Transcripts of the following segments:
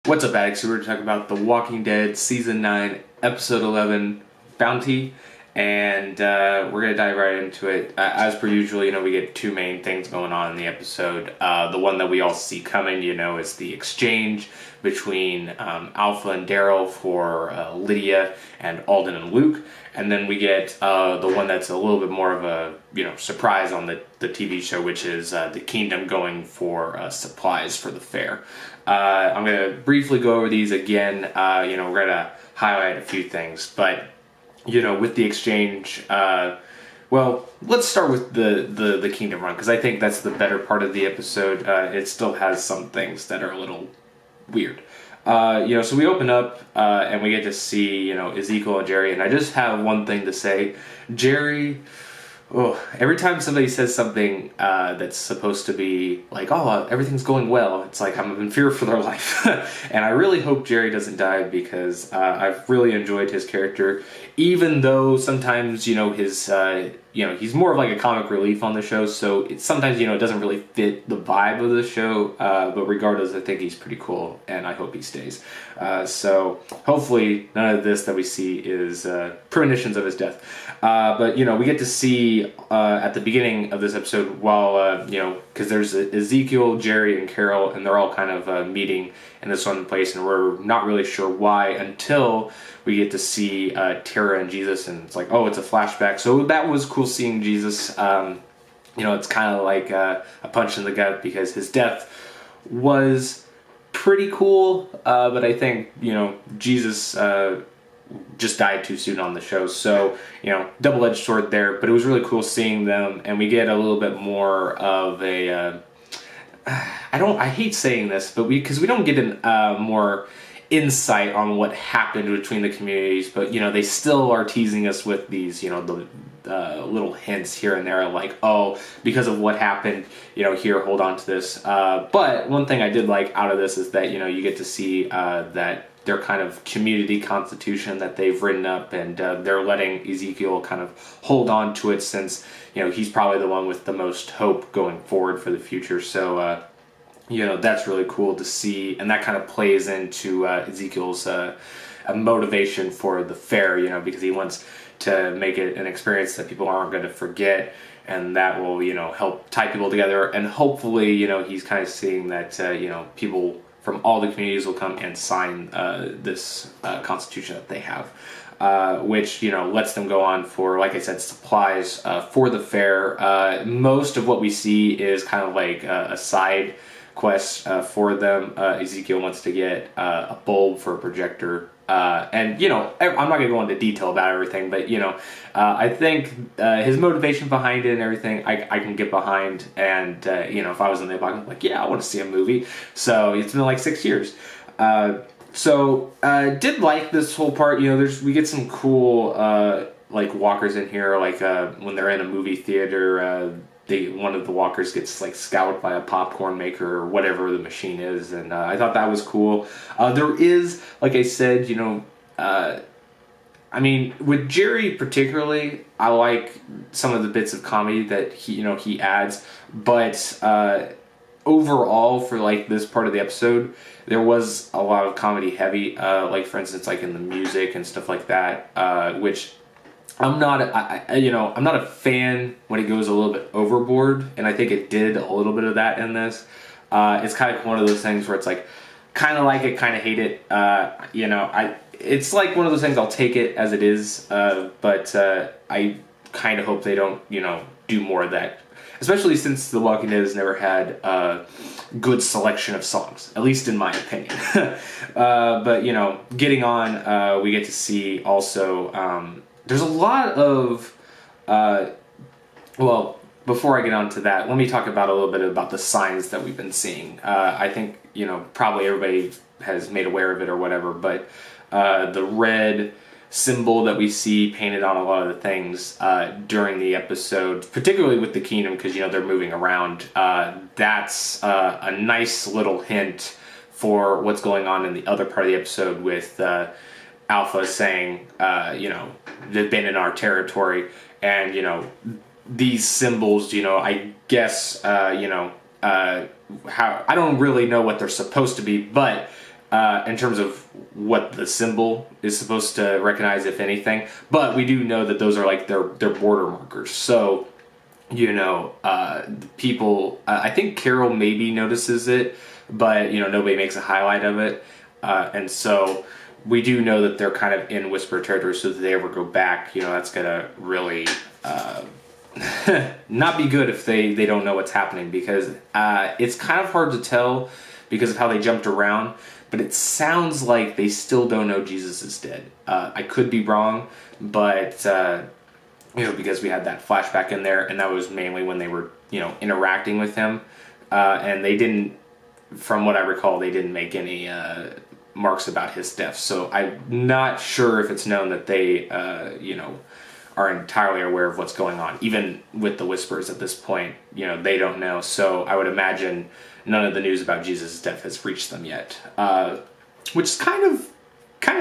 What's up, Addicts? We're talking about The Walking Dead Season 9, Episode 11, Bounty, and we're going to dive right into it. As per usual, we get two main things going on in the episode. The one that we all see coming, is the exchange between Alpha and Daryl for Lydia and Alden and Luke. And then we get the one that's a little bit more of a surprise on the TV show, which is the Kingdom going for supplies for the fair. I'm going to briefly go over these again. We're going to highlight a few things. But, with the exchange, let's start with the Kingdom run, because I think that's the better part of the episode. It still has some things that are a little weird. So we open up and we get to see, Ezekiel and Jerry, and I just have one thing to say. Jerry, every time somebody says something that's supposed to be like, everything's going well, it's like I'm in fear for their life. And I really hope Jerry doesn't die, because I've really enjoyed his character, even though sometimes, his he's more of like a comic relief on the show, so sometimes, it doesn't really fit the vibe of the show, but regardless, I think he's pretty cool, and I hope he stays. So hopefully none of this that we see is premonitions of his death. But, we get to see at the beginning of this episode, while, because there's Ezekiel, Jerry, and Carol, and they're all kind of meeting in this one place, and we're not really sure why until we get to see Tara and Jesus, and it's like, it's a flashback. So that was cool seeing Jesus. It's kind of like a punch in the gut, because his death was pretty cool, but I think, Jesus just died too soon on the show. So, double-edged sword there, but it was really cool seeing them, and we get a little bit more of a... I hate saying this, but because we don't get an more insight on what happened between the communities, but they still are teasing us with these the little hints here and there, like, because of what happened, here, hold on to this. But one thing I did like out of this is that you get to see that their kind of community constitution that they've written up, and they're letting Ezekiel kind of hold on to it, since he's probably the one with the most hope going forward for the future. So that's really cool to see, and that kind of plays into Ezekiel's a motivation for the fair, because he wants to make it an experience that people aren't going to forget, and that will, help tie people together, and hopefully, he's kind of seeing that, people from all the communities will come and sign this constitution that they have. Which, lets them go on for, like I said, supplies for the fair. Most of what we see is kind of like a side quest for them. Ezekiel wants to get a bulb for a projector. And, I'm not going to go into detail about everything, but, I think his motivation behind it and everything, I can get behind. And, if I was in the box, I'm like, yeah, I want to see a movie. So it's been like 6 years. Did like this whole part. We get some cool like walkers in here, like when they're in a movie theater, one of the walkers gets like scouted by a popcorn maker or whatever the machine is, and I thought that was cool. There is, like I said, with Jerry particularly, I like some of the bits of comedy that he adds, but overall, for like this part of the episode, there was a lot of comedy heavy, like for instance, like in the music and stuff like that, which I'm not a fan when it goes a little bit overboard, and I think it did a little bit of that in this. It's kind of one of those things where it's like, kind of like it, kind of hate it. It's like one of those things, I'll take it as it is, but I kind of hope they don't, do more of that. Especially since The Walking Dead has never had a good selection of songs, at least in my opinion. But, getting on, we get to see also, there's a lot of, before I get on to that, let me talk about a little bit about the signs that we've been seeing. I think, probably everybody has made aware of it or whatever, but the red symbol that we see painted on a lot of the things during the episode, particularly with the Kingdom, because they're moving around, that's a nice little hint for what's going on in the other part of the episode with Alpha saying, they've been in our territory, and these symbols, I guess, how, I don't really know what they're supposed to be, but in terms of what the symbol is supposed to recognize, if anything. But we do know that those are like their border markers. So, people, I think Carol maybe notices it, but, nobody makes a highlight of it. And so we do know that they're kind of in Whisper territory, so if they ever go back, that's going to really not be good if they don't know what's happening, because it's kind of hard to tell because of how they jumped around, but it sounds like they still don't know Jesus is dead. I could be wrong, but because we had that flashback in there, and that was mainly when they were interacting with him, and they didn't, from what I recall, they didn't make any marks about his death. So I'm not sure if it's known that they are entirely aware of what's going on. Even with the Whispers at this point, they don't know. So I would imagine none of the news about Jesus' death has reached them yet, which is kind of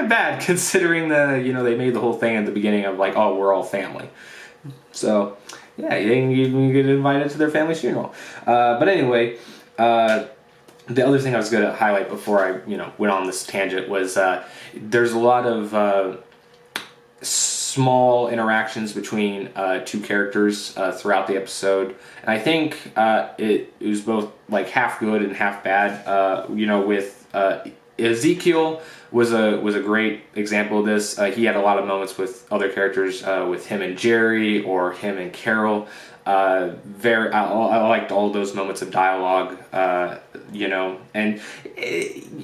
bad, considering they made the whole thing at the beginning of like, oh, we're all family. So yeah, they didn't even get invited to their family's funeral. But anyway, the other thing I was going to highlight before I went on this tangent was there's a lot of small interactions between two characters throughout the episode, and I think it was both like half good and half bad. With Ezekiel was a great example of this. He had a lot of moments with other characters, with him and Jerry or him and Carol. I liked all those moments of dialogue, and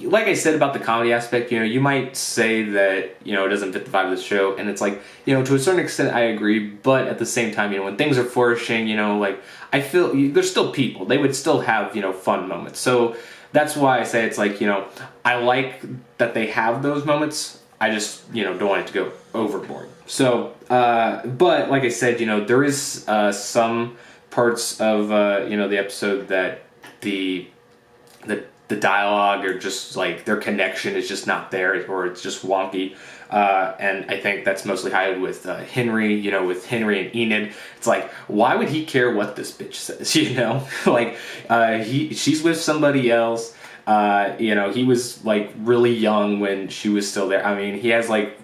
like I said about the comedy aspect, you might say that, it doesn't fit the vibe of the show, and it's like, to a certain extent I agree, but at the same time, when things are flourishing, like, I feel there's still people, they would still have, fun moments. So that's why I say it's like, I like that they have those moments, I just, don't want it to go overboard. So, but like I said, there is some parts of the episode that the dialogue, or just like their connection is just not there, or it's just wonky. And I think that's mostly highlighted with Henry, with Henry and Enid. It's like, why would he care what this bitch says, like, she's with somebody else. He was like really young when she was still there. I mean, he has like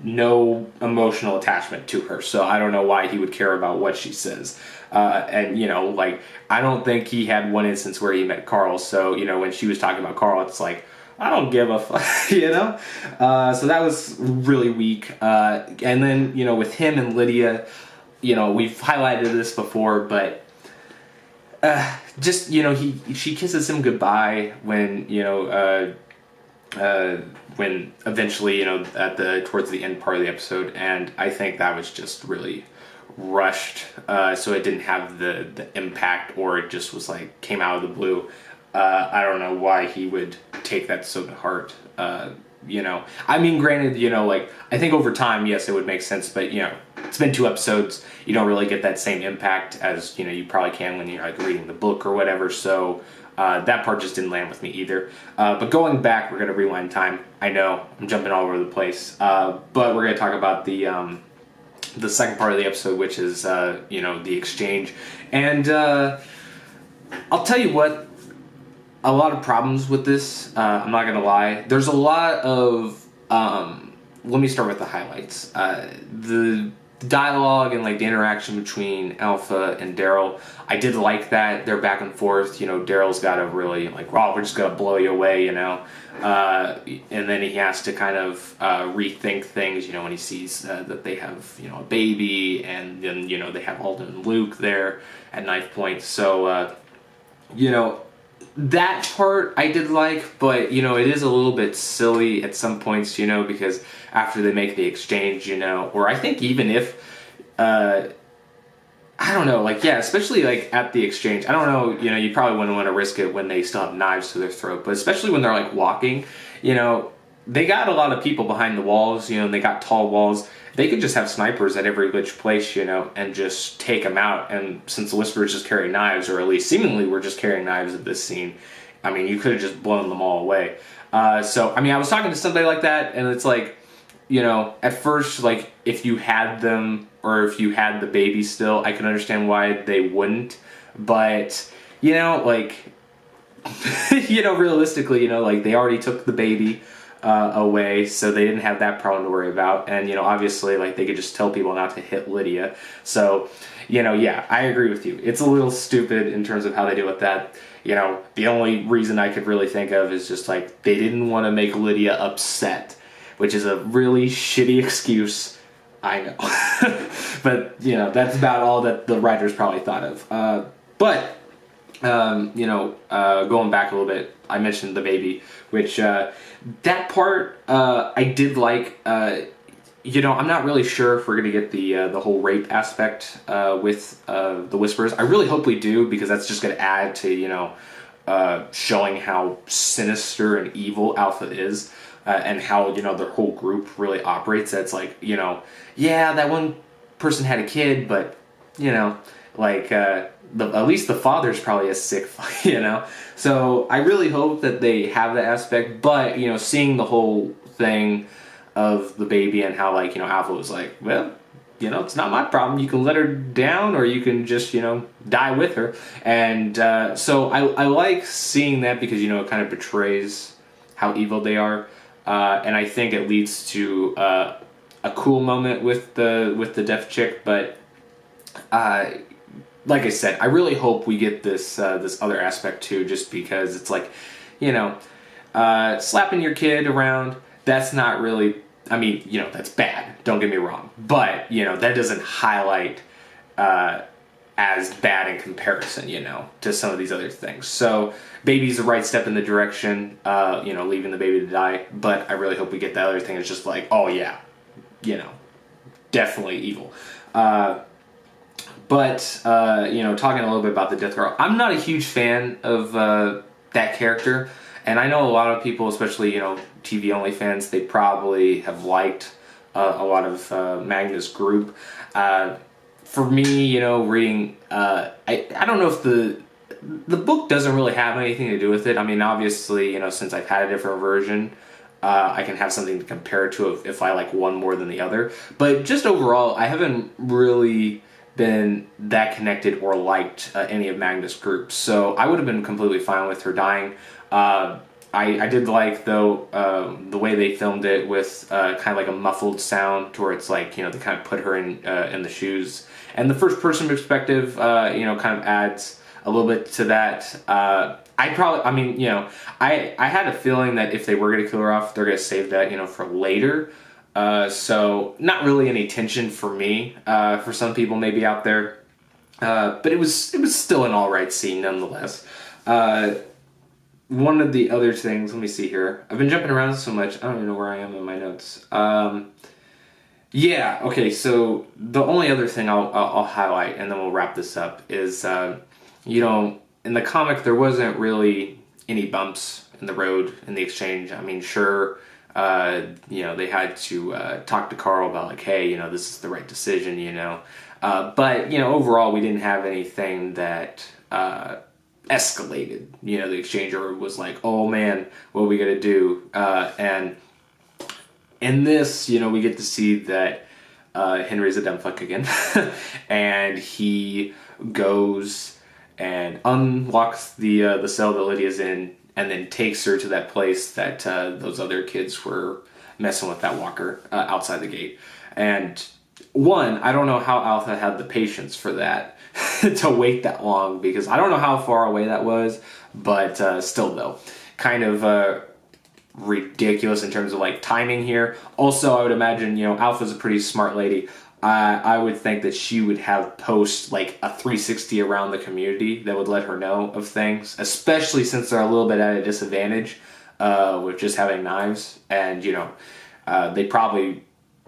no emotional attachment to her, so I don't know why he would care about what she says. And like, I don't think he had one instance where he met Carl, so when she was talking about Carl, it's like, I don't give a fuck, so that was really weak. And then with him and Lydia, we've highlighted this before, but just she kisses him goodbye when when eventually towards the end part of the episode, and I think that was just really rushed, so it didn't have the impact, or it just was like came out of the blue. I don't know why he would take that so to heart. I mean, granted, like, I think over time, yes, it would make sense, but it's been 2 episodes, you don't really get that same impact as you probably can when you're like reading the book or whatever. So that part just didn't land with me either. But going back, we're gonna rewind time. I know I'm jumping all over the place, but we're gonna talk about the second part of the episode, which is the exchange. And I'll tell you what, a lot of problems with this, I'm not gonna lie. There's a lot of let me start with the highlights. The dialogue and like the interaction between Alpha and Daryl, I did like that. They're back and forth. Daryl's got to really like, wow, we're just gonna blow you away, and then he has to kind of rethink things, when he sees that they have a baby, and then they have Alden and Luke there at knife point. So that part I did like, but it is a little bit silly at some points, because after they make the exchange, or I think even if I don't know, like, yeah, especially like at the exchange, I don't know, you probably wouldn't want to risk it when they still have knives to their throat, but especially when they're like walking, they got a lot of people behind the walls, and they got tall walls. They could just have snipers at every which place, and just take them out. And since the Whisperers just carry knives, or at least seemingly were just carrying knives at this scene, I mean, you could have just blown them all away. So, I mean, I was talking to somebody like that, and it's like, at first, like, if you had them, or if you had the baby still, I can understand why they wouldn't. But, like, realistically, like they already took the baby away, so they didn't have that problem to worry about. And, obviously, like they could just tell people not to hit Lydia. So, yeah, I agree with you. It's a little stupid in terms of how they deal with that. The only reason I could really think of is just like they didn't want to make Lydia upset, which is a really shitty excuse. I know. But, that's about all that the writers probably thought of. But going back a little bit, I mentioned the baby, which that part I did like. I'm not really sure if we're gonna get the whole rape aspect with the Whisperers. I really hope we do, because that's just gonna add to showing how sinister and evil Alpha is, and how the whole group really operates. That's like yeah, that one person had a kid, but at least the father's probably a sick, So I really hope that they have that aspect, but seeing the whole thing of the baby and how Alpha was like, well, it's not my problem. You can let her down, or you can just die with her. And so I like seeing that, because it kind of betrays how evil they are, and I think it leads to a cool moment with the deaf chick, but. Like I said, I really hope we get this other aspect too, just because it's like, slapping your kid around, that's not really, that's bad, don't get me wrong, but, that doesn't highlight as bad in comparison, to some of these other things. So, baby's the right step in the direction, leaving the baby to die, but I really hope we get that other thing. It's just like, oh yeah, definitely evil. But, talking a little bit about the Death Girl, I'm not a huge fan of that character. And I know a lot of people, especially, TV-only fans, they probably have liked a lot of Magnus' group. For me, reading, I don't know if the book doesn't really have anything to do with it. I mean, obviously, since I've had a different version, I can have something to compare it to if I like one more than the other. But just overall, I haven't really been that connected or liked any of Magnus' groups, so I would have been completely fine with her dying. I did like, though, the way they filmed it with kind of like a muffled sound, to where it's like, they kind of put her in the shoes, and the first person perspective kind of adds a little bit to that. I had a feeling that if they were going to kill her off, they're going to save that for later. So not really any tension for me, for some people maybe out there, but it was still an alright scene nonetheless. One of the other things, let me see here, I've been jumping around so much, I don't even know where I am in my notes. Yeah, okay, so the only other thing I'll highlight, and then we'll wrap this up, is, in the comic there wasn't really any bumps in the road in the exchange. I mean, sure, they had to talk to Carl about like, hey, this is the right decision, but overall we didn't have anything that escalated. The exchanger was like, oh man, what are we gonna do? And in this, we get to see that Henry's a dumb fuck again, and he goes and unlocks the cell that Lydia's in, and then takes her to that place that those other kids were messing with, that walker outside the gate. And I don't know how Alpha had the patience for that, to wait that long, because I don't know how far away that was, but still though, kind of ridiculous in terms of like timing here. Also, I would imagine, Alpha's a pretty smart lady. I would think that she would have post like a 360 around the community that would let her know of things, especially since they're a little bit at a disadvantage with just having knives. And, they probably,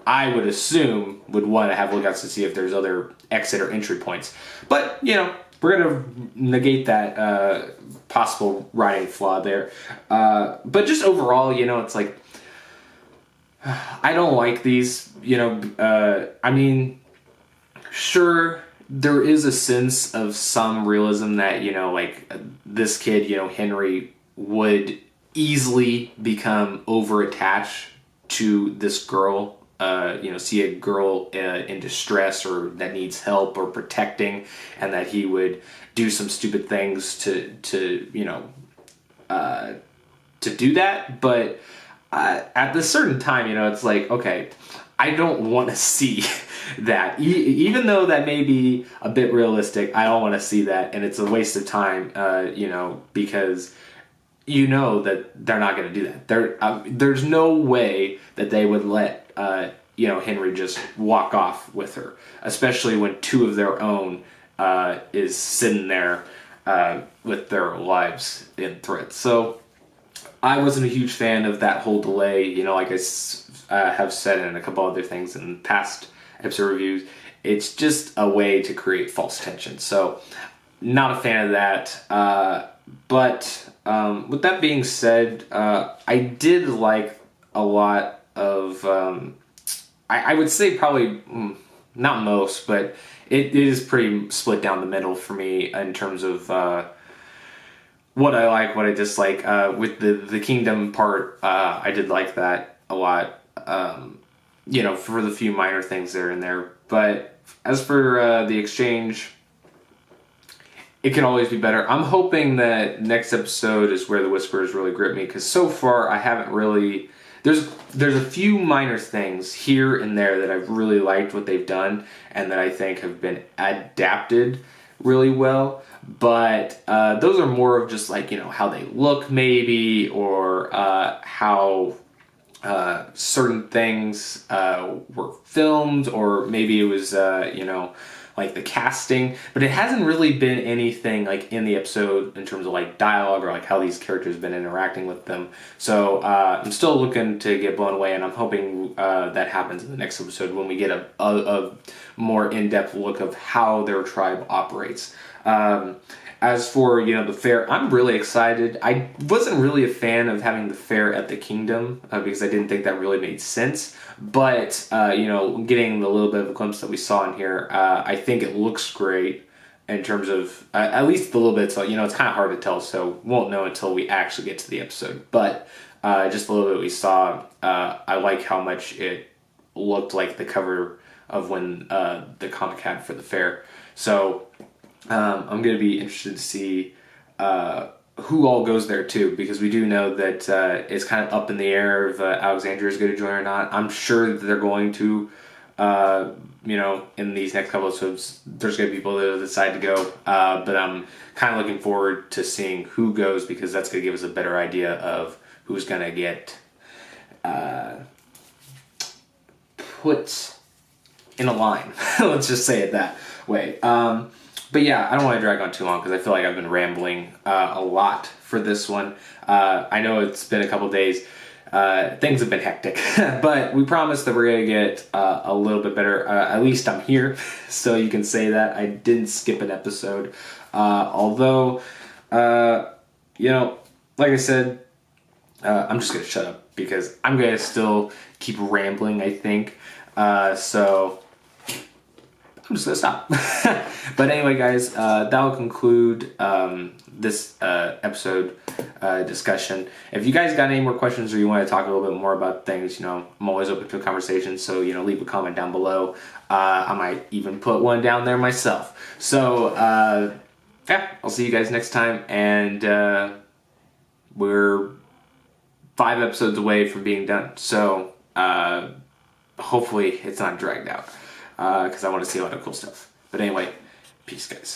I would assume, would want to have lookouts to see if there's other exit or entry points. But, we're going to negate that possible writing flaw there. But just overall, it's like, I don't like these, sure, there is a sense of some realism that, this kid, Henry, would easily become over-attached to this girl, see a girl in distress or that needs help or protecting, and that he would do some stupid things to to do that, but at the certain time, it's like, okay, I don't want to see that. Even though that may be a bit realistic, I don't want to see that, and it's a waste of time, because that they're not going to do that. There's no way that they would let Henry just walk off with her, especially when two of their own is sitting there with their lives in threat. So I wasn't a huge fan of that whole delay. Like I have said in a couple other things in past episode reviews, it's just a way to create false tension. So not a fan of that. But with that being said, I did like a lot of, I would say probably not most, but it is pretty split down the middle for me in terms of what I like, what I dislike. With the kingdom part, I did like that a lot, for the few minor things there and there. But as for the exchange, it can always be better. I'm hoping that next episode is where the whispers really grip me, because so far I haven't really... There's a few minor things here and there that I've really liked what they've done and that I think have been adapted really well. But those are more of just like, how they look maybe, or how certain things were filmed, or maybe it was, like the casting, but it hasn't really been anything like in the episode in terms of like dialogue or like how these characters have been interacting with them. So I'm still looking to get blown away, and I'm hoping that happens in the next episode when we get a more in-depth look of how their tribe operates. As for, the fair, I'm really excited. I wasn't really a fan of having the fair at the kingdom because I didn't think that really made sense. But, getting the little bit of a glimpse that we saw in here, I think it looks great in terms of, at least a little bit. So, it's kind of hard to tell, so won't know until we actually get to the episode. But just a little bit we saw, I like how much it looked like the cover of when the comic had for the fair. So I'm going to be interested to see who all goes there too, because we do know that it's kind of up in the air if Alexandria is going to join or not. I'm sure that they're going to, in these next couple of episodes, there's going to be people that decide to go. But I'm kind of looking forward to seeing who goes, because that's going to give us a better idea of who's going to get put in a line. Let's just say it that way. But yeah, I don't want to drag on too long because I feel like I've been rambling a lot for this one. I know it's been a couple days. Things have been hectic. But we promise that we're going to get a little bit better. At least I'm here, so you can say that. I didn't skip an episode. Although, like I said, I'm just going to shut up because I'm going to still keep rambling, I think. So I'm just gonna stop. But anyway, guys, that will conclude this episode discussion. If you guys got any more questions or you want to talk a little bit more about things, I'm always open to a conversation. So leave a comment down below. I might even put one down there myself. So yeah, I'll see you guys next time, and we're 5 episodes away from being done. So hopefully it's not dragged out. Because I want to see a lot of cool stuff. But anyway, peace, guys.